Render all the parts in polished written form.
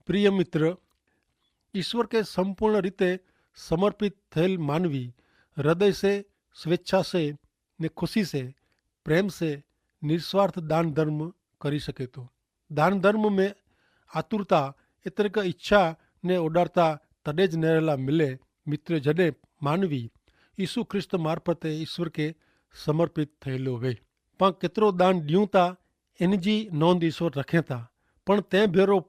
प्रिय मित्र, ईश्वर के संपूर्ण रीते समर्पित थયેલ मानवी हृदय से, स्वेच्छा से ने खुशी से, प्रेम से निस्वार्थ दान धर्म કરી શકે તો દાન ધર્મ में आतुरता એટલે કે ઈચ્છા ને ઓડાડતા તડે જ નરેલા મિલે મિત્ર જડે માનવી ઈસુ ખ્રિસ્ત મારફતે ઈશ્વર કે સમર્પિત થયેલો વે પણ કેતરો દાન ॾियूं था એની जी નોંધ ઈશ્વર રખે था પણ તે ભેરો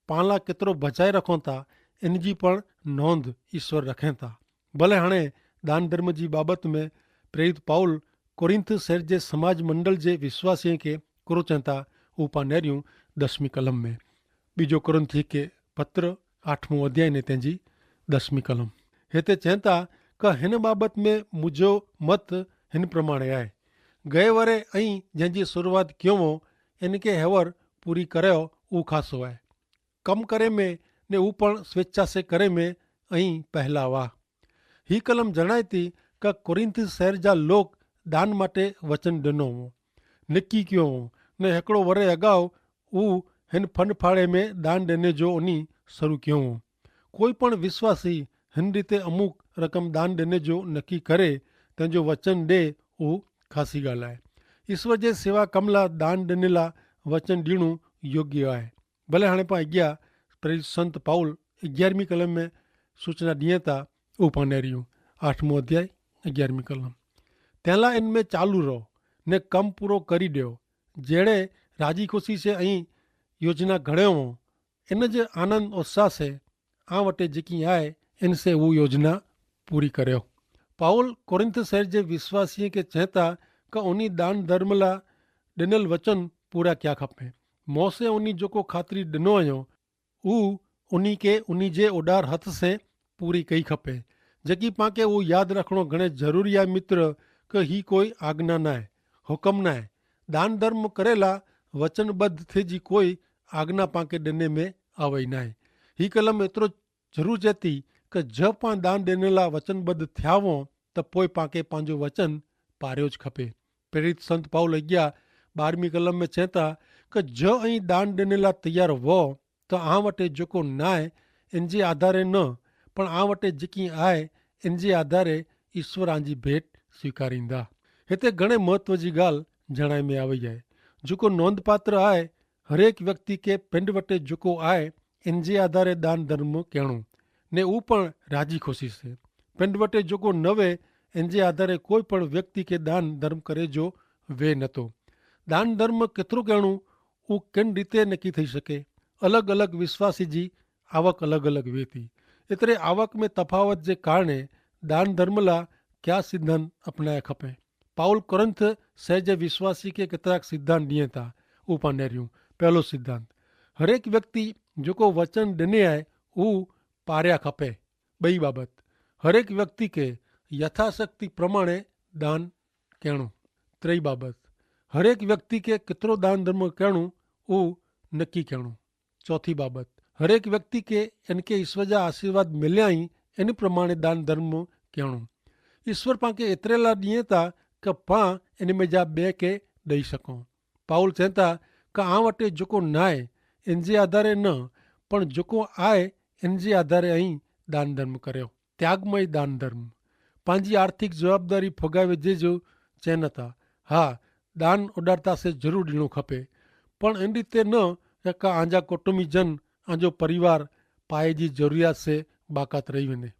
પાला केतिरो बचाए रखूं था इन जी पण नोंध ईश्वर रखें था। भले हाणे दान धर्म जी बाबत में प्रेरित पाउल कोरिंथ शहर जे समाज मंडल जे विश्वासी के कुरो था ऊपा नेरियूं 10वीं कलम में बीजो कोरिंथी के पत्र 8वां अध्याय ने तेजी 10वीं कलम हिते चवनि था कि हिन बाबत में मुझो मत हिन प्रमाणे आहे। गए वरे ऐं जंहिंजी शुरूआत कयो हो इनके हेवर पूरी करियो उहो ख़ासो आहे। कम करे में ने ऊ पण स्वेच्छा से करे में अहीं पहला हुआ। ही कलम जणाए थी कि कोरिंथ शहर जा लोग दान माटे वचन ॾिनो हो, नक्की कयो हो ने हिकिड़ो वरे अगाऊ ऊ हिन फंड फाड़े में दान ॾिने जो उनी शुरू कयो हो। कोई पण विश्वासी हिन रीते अमुक रक़म दान ॾिने जो नक्की करे तंहिंजो वचन ॾे उहो ख़ासी ॻाल्हि आहे। ईश्वर जे सेवा कम लाइ दान ॾिनल वचन ॾियणो योग्य आहे। भले हाणे पाण अॻियां प्रेरित संत पाउल 11वीं कलम में सूचना ॾिए था ऊपा नेरियूं 8वां अध्याय 11वीं कलम तंहिं लाइ इन में चालू रहो ने कम पूरो करी ॾियो जहिड़े राजी खुशी से ऐं योजना घड़ियो हो इन जे आनंद उत्साह से आ वटे जेकी आहे इन से वो योजना पूरी करियो। पाउल कोरिंथ शहर जे विश्वासीअ खे चए था कि उन्ही दान धर्म लाइ ॾिनल वचन पूरा कया खपे। मोसे उन्ही जेको ख़ातिरी ॾिनो आहियो ऊ उन्ही खे उन्ही जे उॾार हथ से पूरी कई खपे जेकी पाण खे उहो यादि रखणो घणे ज़रूरी आहे मित्र कि ही कोई आज्ञा न आहे, हुकम न आहे। दान धर्म करेला वचनबद्ध थे जी कोई आज्ञा पाण खे ॾिने में आवे ई न आहे। ही कलम एतिरो ज़रूरु चए थी कि जब पाण दान ॾियण लाइ वचनबद्ध थिया हुओ त पोइ पाण खे पंहिंजो वचन पारियो ज खपे। प्रेरित संत पाउल अॻियां 12वीं कलम में चए था कि ज ऐं दान ॾियण लाइ तयारु हुओ त आ वटि जेको न आहे इन जे आधारे न पण आ वटि जेकी आहे इन जे आधारे ईश्वर जी भेट स्वीकारींदा। हिते घणे महत्व जी ॻाल्हि जणाए में आई आहे जेको नोंधपात्र आहे। हरेक व्यक्ति के पिंड वटि जेको आहे इन जे आधारे दान धर्म करणो ने ऊ पण राजी खुशी से। पिंड वटि जेको न वे इन जे आधारे कोई पण व्यक्ति के दान धर्म करे जो वे नथो। दान धर्म केतिरो करणो उहो किन रीते नक्की थी सके। अलॻि अलॻि विश्वासी जी आवक अलॻि अलॻि वे थी। एतिरे आवक में तफ़ावत जे कारणे दान धर्म लाइ क्या सिद्धांत अपनाए खपे। पाउल कोरिंथ शहर जे विश्वासी खे केतिरा सिद्धांत ॾिए था ऊपा नेरियूं। पहलो सिद्धांत हरेक व्यक्ति जेको वचन ॾिने आहे उहो पारिया खपे। ॿई बाबत हरेक व्यक्ति खे यथाशक्ति प्रमाणे दान करणो। टेई बाबत हरेक व्यक्ति खे केतिरो दान धर्म करणो उहो नक्की करणो। चौथी बाबत हरेक व्यक्ति के इनके ईश्वर जा आशीर्वाद मिलिया ई इन प्रमाणे दान धर्म करणो। ईश्वर पाण खे एतिरे लाइ ॾिए था कि पाण इन में जा ॿिए खे ॾेई सघूं। पाउल चवनि था कि आ वटि जेको न आहे इन जे आधारे न पण जेको आहे इन जे आधारे ई दान धर्म करियो। त्यागमय दान धर्म पंहिंजी आर्थिक जवाबदारी फुगाए विझे जो चवनि था। हा दान उॾारता से ज़रूरु ॾियणो खपे पण इन रीते न का आंजा कुटुंबी जन आंजो परिवार पाए जी ज़रूरियात से बाक़ात रही वञे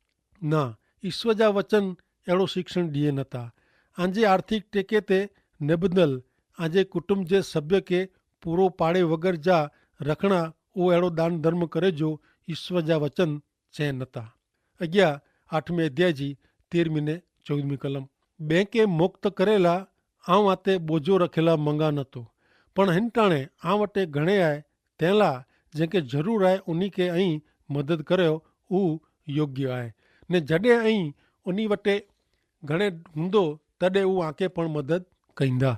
न। ईश्वर जा वचन अहिड़ो शिक्षण ॾिए नथा। आंजे आर्थिक टेके ते निबंधल आंजे कुटुंब जे सभ्य के पूरो पाड़े वग़ैरह जा रखणा उहो अहिड़ो दान धर्म करे जो ईश्वर जा वचन चवनि नथा। अॻियां 8वें अध्याय जी 13वीं ने 14वीं कलम ॿिए खे मुक्त करेला आऊं आते बोझो रखियला मंगा नथो पण हिन टाणे आ वटि घणे आहे तंहिं लाइ जंहिंखे ज़रूरु आहे उन खे ऐं मदद करियो उहो योग्य आहे ने जॾहिं ऐं उन वटि घणे हूंदो तॾहिं उहो आके पण मदद कंदा।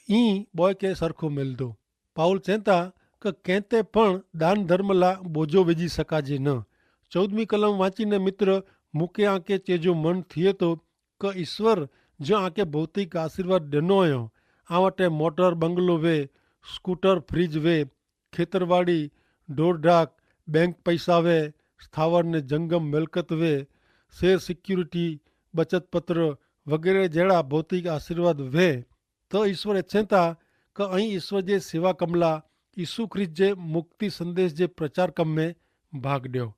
ईअं ॿोए खे सरखो मिलंदो। पाउल चवनि था कि कंहिं ते पण दान धर्म लाइ बोझो विझी सघिजे न। 14वीं कलम वांचीने मित्र मूंखे आके चइजो मन थिए थो कि ईश्वर जो आके भौतिक आशीर्वाद ॾिनो हुयो आ वटि मोटर बंगलो वे, स्कूटर, फ्रिज वे, खेतरवाड़ी, ढोर ढाक, बैंक पैसा वे, स्थावर ने जंगम मिलकत वे, शेर सिक्योरिटी, बचत पत्र वगैरह जड़ा भौतिक आशीर्वाद वे, तो ईश्वर इच्छे था कि अँ ईश्वर के सेवा कमला यीशु ख्रिस्त के मुक्ति संदेश के प्रचार कम में भाग ॾियो,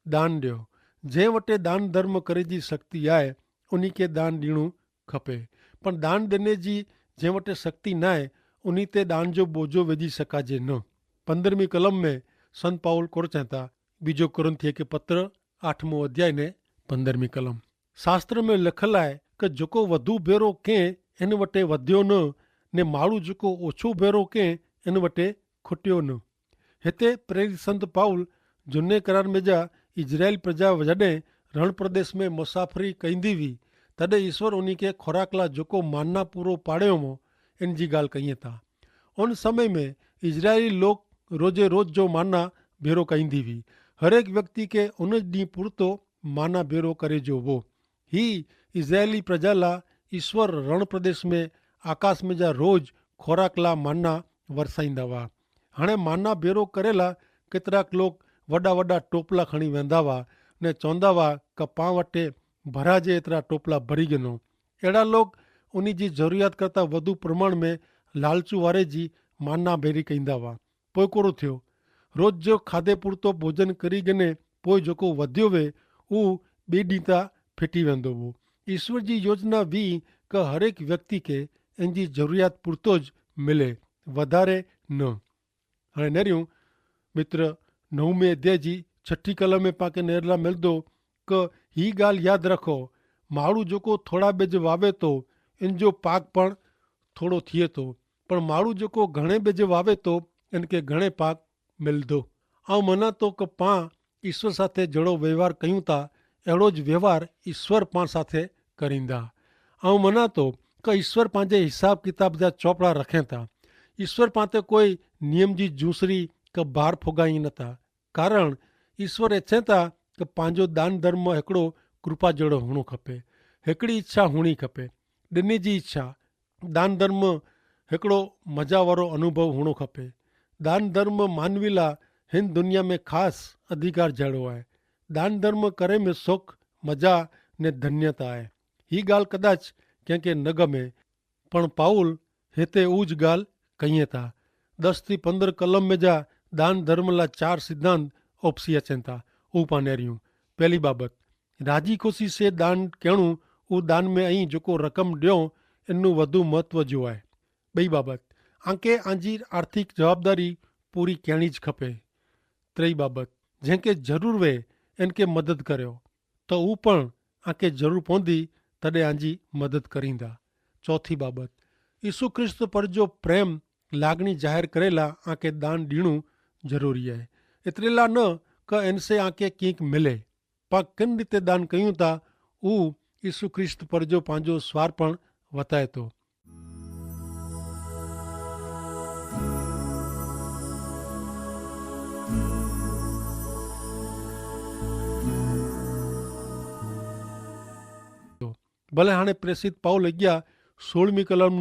दान ॾियो। जंहिं वटि दान धर्म करे जी शक्ति आहे उन्हीं के दान ॾियणो खपे, पर दान ॾिने जी जंहिं वटि शक्ति न आहे उन्हीं ते दान जो बोझो विझी सघाजे न। 15वीं कलम में संत पाउल कोर चवनि था, बीजो कुरिन्थियों के पत्र 8वां अध्याय ने 15वीं कलम। शास्त्र में लिखल आहे कि जेको वधू भेरो कंहिं इन वटे वधियो न, ने माण्हू जेको ओछो भेरो कंहिं इन वटे खुटियो न। हिते प्रेरित संत पाउल झूने करार में जा इजराइल प्रजा जॾहिं रण प्रदेश में मुसाफ़िरी कंदी हुई तॾहिं ईश्वर उन्हीं के खुराक ला जेको माना पूरो पाड़ियो हो इन जी ॻाल्हि कईं था। उन समय में इजरायली लोग रोजे रोज़ जो माना भेरो कंदी हुई। हर एक व्यक्ति के उन ॾींहुं पुरतो माना भेरो करे जो वो ही इजरायली प्रजा ला ईश्वर रण प्रदेश में आकाश में जा रोज़ खुराक ला माना वरसाईंदा हुआ। हाणे माना भेरो करेला केतिराक लोग वॾा वॾा टोपला खणी वेंदा हुआ ने चवंदा हुआ कि पां वटि भराजे एतिरा टोपला भरी गिनो। अहिड़ा लोग उन्हीं जी ज़रूरियात करता वधू प्रमाण में लालचू वारे जी माना भेरी कंदा हुआ। पोइ कोड़ो थियो, रोज़ जो खाधे पुरतो भोजन करी गिने पोइ जेको वधियो वे उहो ॿिए ॾींहं तां फिटी वेंदो हो। ईश्वर जी योजना हुई कि हर एक व्यक्ति के इन जी ज़रूरियात पुरतो ज मिले, वधारे न। हाणे नेरियूं मित्र 9वें अध्याय जी 6 कलम में पाके नेरला मिलंदो कि ही ॻाल्हि यादि रखो, माण्हू जेको थोड़ा बिज वावे थो इन जो पाक पण थोड़ो थिए थो, पर माण्हू जेको घणे बिज वावे थो इनके घणे पाक मिलंदो। ऐं मना तो कि पां ईश्वर साथे जहिड़ो व्यवहार कयूं था अहिड़ो ज व्यवहार ईश्वर पाण साथे करींदा। ऐं मना तो कि ईश्वर पंहिंजे हिसाब किताब जा चौपड़ा रखें था। ईश्वर पाण ते कोई नियम जी जूसरी कि बार फुगाई नथा, कारण ईश्वर इच्छे था कि पंहिंजो दान धर्म हिकिड़ो कृपा जहिड़ो हुअणो खपे। हिकिड़ी इच्छा हुअणी खपे, ॾिने जी इच्छा। दान धर्म हिकिड़ो मज़ा वारो अनुभव हुअणो खपे। दान धर्म मानवी ला हिन दुनिया में ख़ासि अधिकार जहिड़ो आहे। दान धर्म करे में सुख, मज़ा ने धन्यता आहे। ही ॻाल्हि कदाच कंहिंखे न गमे, पण पाउल हिते उज ॻाल्हि कईं था। 10 થી 15 कलम में जा दान धर्म ला 4 सिद्धांत ओपसी अचनि था। ऊ पानेरियूं पहली बाबत, राजी खुशी से दान कणु ऊ दान में आई जेको रक़म ॾियो इनू वधू महत्व जो आहे। ॿई बाबत, आंके आंजी आर्थिक जवाबदारी पूरी करिणी ज खपे। त्रई बाबत, जंहिंखे ज़रूर वे इनके मदद करियो त ऊ पण आंके ज़रूर पवंदी तॾहिं आंजी मदद करींदा। चौथी बाबत, यीशु ख्रिस्त पर जो प्रेम लागणी जाहिर करेला आंके दान ॾियणु ज़रूरी आहे। एतिरे ला न कि इनसे आंके कीक मिले, पा किन रीते दान कयूं था ऊ यीशु ख्रिस्त पर जो पंहिंजो स्वारपण वताए थो। भले हाणे प्रेसित पाउल अॻियां 16वीं कलम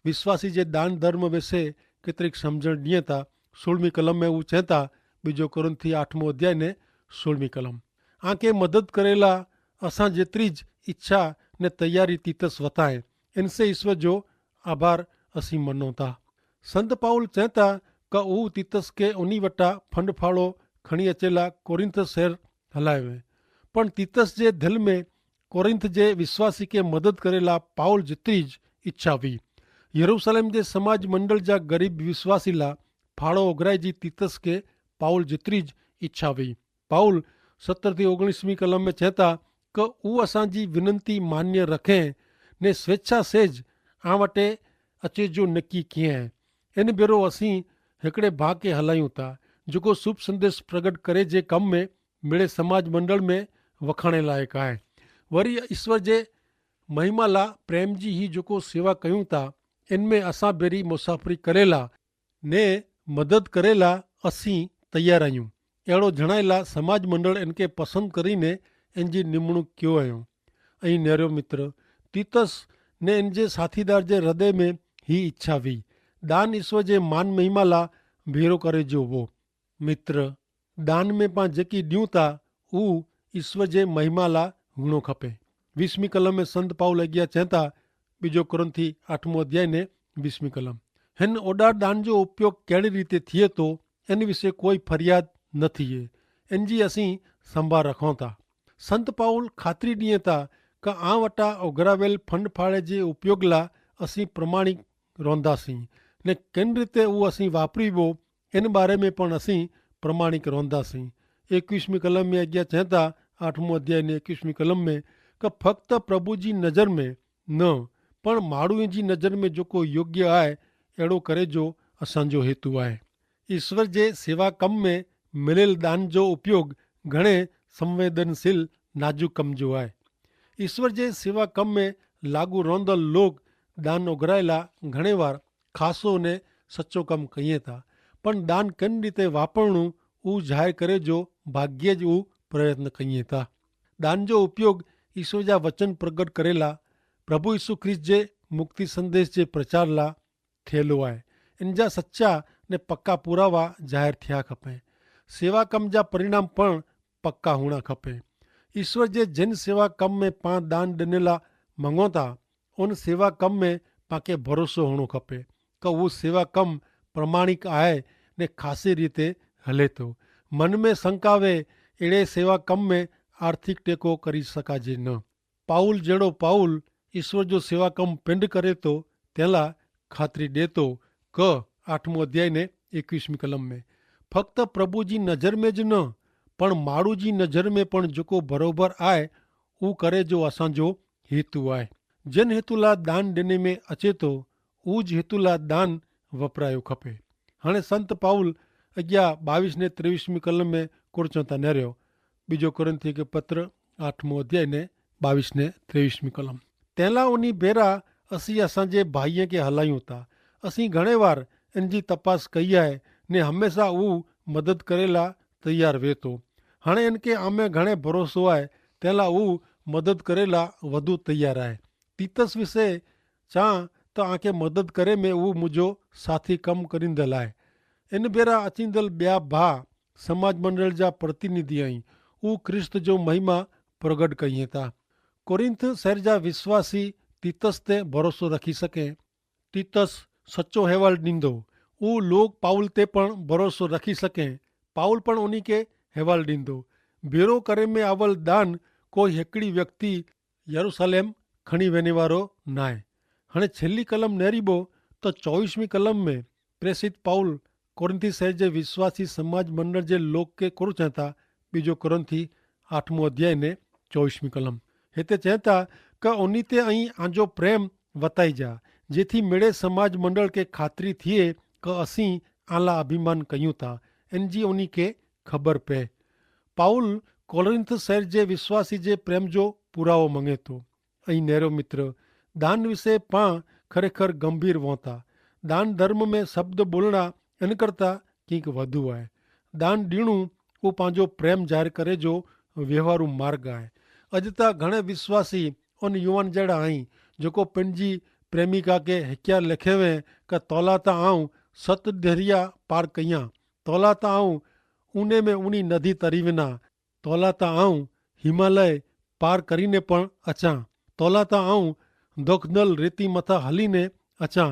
विश्वासी जे दान धर्म विषे केतिरीक सम्झण ॾिए था। 16वीं कलम में हू चए था, बीजो कुरिन्थी 8वां अध्याय ने 16वीं कलम, आंके मदद करेला असां जेतिरी ज इच्छा ने तैयारी तीतस वताए, इनसे ईश्वर जो आभार असीं मनो था। संत पाउल चए था कि हू तीतस के उन्हीं वटा फंड फाड़ो खणी अचेला कोरिंथ शहर हलाए वे, पण तीतस जे दिल में कोरिंथ जे विश्वासी के मदद करेला पाउल जेतिरी ज इच्छा हुई। यरूशलेम जे समाज मंडल जा गरीब विश्वासी ला फाड़ो उघराए जी तीतस के पाउल जेतिरी ज इच्छा हुई। पाउल 17 થી 19वीं कलम में चए था कि हू असांजी विनंती मान्य रखें ने स्वेच्छा सेज आ वटे अचे जो नक्की कीअं आहे। इन भेरो असीं हिकिड़े भाउ खे हलायूं था जेको शुभ संदेश प्रगट करे जे कम में मिड़े समाज मंडल में वखाणे लाइक़ु आहे। वरी ईश्वर जे महिमा ला प्रेम जी ही जेको सेवा कयूं था, इनमें असां भेरी मुसाफ़िरी करेला ने मदद करेला असीं तैयार आहियूं। अहिड़ो जणाइला समाज मंडल इनके पसंदि करीने इनजी निमणूक कयो आहियूं। ऐं नेरियो मित्र तीतस ने इन जे साथीदार जे हृदय में ही इच्छा हुई, दान ईश्वर जे मान महिमा ला भेरो करे जो वो। मित्र दान में पाण जेकी ॾियूं था उहो ईश्वर जे महिमा लाइ हुअणो खपे। 20वीं कलम में संत पाउल अॻियां चवनि था, ॿिजो कुरिन्थी 8 अध्याय ने 20वीं कलम, हिन ओॾा दान जो उपयोग कहिड़ी रीति थिए थो इन विषय कोई फरियाद न थिए, इन जी असीं संभाल रखूं था। संत पाउल ख़ातिरी ॾिए था कि आ वटां उघरावेल फंड फाड़े जे उपयोग लाइ असीं प्रमाणिक रहंदासीं ने किन रीते उहो असीं वापरिबो इन बारे में पण असीं प्रमाणिक रहंदासीं। 21वीं कलम में अॻियां चवनि था 8 अध्याय ने 21वीं कलम में कि फक्त प्रभु जी नज़र में न पण माण्हूअ जी नज़र में जेको योग्य आहे अहिड़ो करे जो असांजो हेतु आहे। ईश्वर जे सेवा कम में मिलियल दान जो उपयोग घणे संवेदनशील नाजुक कम जो आहे। ईश्वर जे सेवा कम में लागू रहंदड़ लोग दान उघरायला घणे वार ख़ासो ने सचो कमु कयूं था, पण दान किन रीते वापरणो उहो ज़ाहिर करे जो भाग्य जो प्रयत्न कयूं था। दान जो उपयोग ईश्वर जा वचन प्रगट करेला प्रभु यीशु ख्रिस्त जे मुक्ति संदेश जे प्रचार लाइ थियलो आहे। इन जा सच्चा ने पक्का पुरावा ज़ाहिर थिया खपे। सेवा कम जा परिणाम पण पक्का हुअणा खपे। ईश्वर जे जिन सेवा कम में पाण दान ॾिनला मङूं था उन सेवा कम में पाण भरोसो हुअणो खपे कि उहो सेवा कम प्रमाणिक आहे ने ख़ासि रीते हले थो। मन में शंकावे अहिड़े सेवा कम में आर्थिक टेको करी सघिजे न। पाउल जहिड़ो पाउल ईश्वर जो सेवा कम पिंड करे थो तंहिं लाइ ख़ातिरी ॾिए थो कि 8 अध्याय ने 21वीं कलम में फक्त प्रभु जी नज़र में ज न पण माण्हू जी नज़र में पण जेको बरोबर आहे उहो करे जो असांजो हेतु आहे। जिन हेतु लाइ दान ॾिने में अचे थो उहो ज हेतु लाइ दान वपरायो खपे। हाणे संत पाउल अॻियां 22 ने 23वीं कलम में कुड़ चवनि था नरियो, ॿिजो कुरिन्थी खे पत्र 8 अध्याय ने 22 ने 23वीं कलम, तंहिंला उन बेरा असीं असांजे भाईअ खे हलायूं था। असीं घणे वार इन जी तपास कई आहे ने हमेशा उहो मदद करे लाइ तयारु वे थो। हाणे इनखे आमे घणे भरोसो आहे तंहिं लाइ उहो मदद करे लाइ वधू तयारु आहे। तीतस विषय चवां त आंखे मदद करे में उहो मुंहिंजो साथी कमु करींदल आहे। इन बेरा अचींदल ॿिया भाउ समाज मंडल जा प्रतिनिधि आहिनि, उहो ख्रिस्त जो महिमा प्रगट कयूं था। कोरिन्थ शहर जा विश्वासी तीतस ते भरोसो रखी सघे। तीतस सचो अहवाल ॾींदो, उहो लोग पाउल ते पण भरोसो रखी सघे। पाउल पण उन खे अहवाल ॾींदो। भेरो करे में अवल दान कोई हिकिड़ी व्यक्ति यरूशलेम खणी वञे वारो न आहे। हाणे छेल्ली कलम नेरीबो त 24वीं कलम में प्रेसित पाउल कोरिन्थी शहर जे विश्वासी समाज मंडल जे लोक खे कुड़ चवनि था, ॿिजो कुरिन्थी 8 अध्याय ने 24वीं कलम। हिते चवनि था कि उन ते ऐं आंजो प्रेम वताइजा जेथी मिड़े समाज मंडल खे ख़ातिरी थिए कि असीं आला अभिमान कयूं था, इन जी उन खे ख़बर पए। पाउल कोरिन्थ शहर जे विश्वासी जे प्रेम जो पुरावो मङे थो। ऐं नेरो मित्र, दान विषय पाण खरेखर गंभीर हुआ था। दान धर्म में शब्द बोलणा इन करता कंहिंक वधू आहे। दान ॾियणो उहो पंहिंजो प्रेम ज़ाहिर करे जो व्यवहारू मार्ग आहे। अॼु त घणे विश्वासी उन युवान जहिड़ा आहिनि जेको पंहिंजी प्रेमिका खे हिकिया लिखे वे कि तौला त आऊं 7 दरिया पार कयां, तौला त आऊं ऊने में उनी नदी तरी वञा, तौला त आऊं हिमालय पार करीने पण अचां, तौला त आऊं दोखदल रेती मथां हलीने अचां।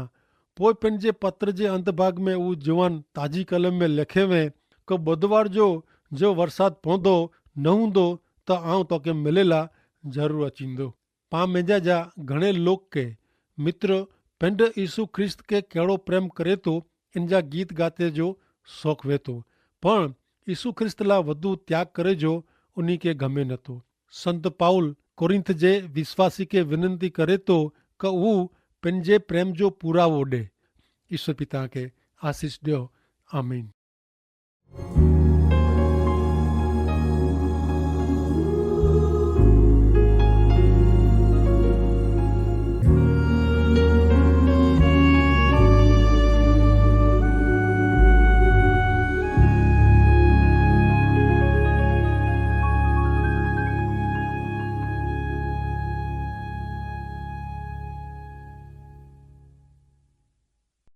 पोइ पंहिंजे पत्र जे अंत भाग में उहो जवान ताज़ी कलम में लिखे वे कि बुधवार जो वरसाद पवंदो न हूंदो त आऊं तोखे मिले ला ज़रूरु अचींदो। पाण मुंहिंजा जा घणे लोग के मित्र पिंड यीशु ख्रिस्त खे कहिड़ो प्रेम करे थो इन जा गीत गाते जो शौक़ु वे थो, पण यीशु ख्रिस्त लाइ वधू त्याग करे जो उन खे गमे नथो। संत पाउल कोरिन्थ जे विश्वासी खे विनंती करे थो कि उहो पंहिंजे प्रेम जो पुरावो ॾे। ईश्वर पिता खे आसीस ॾियो। आमीन।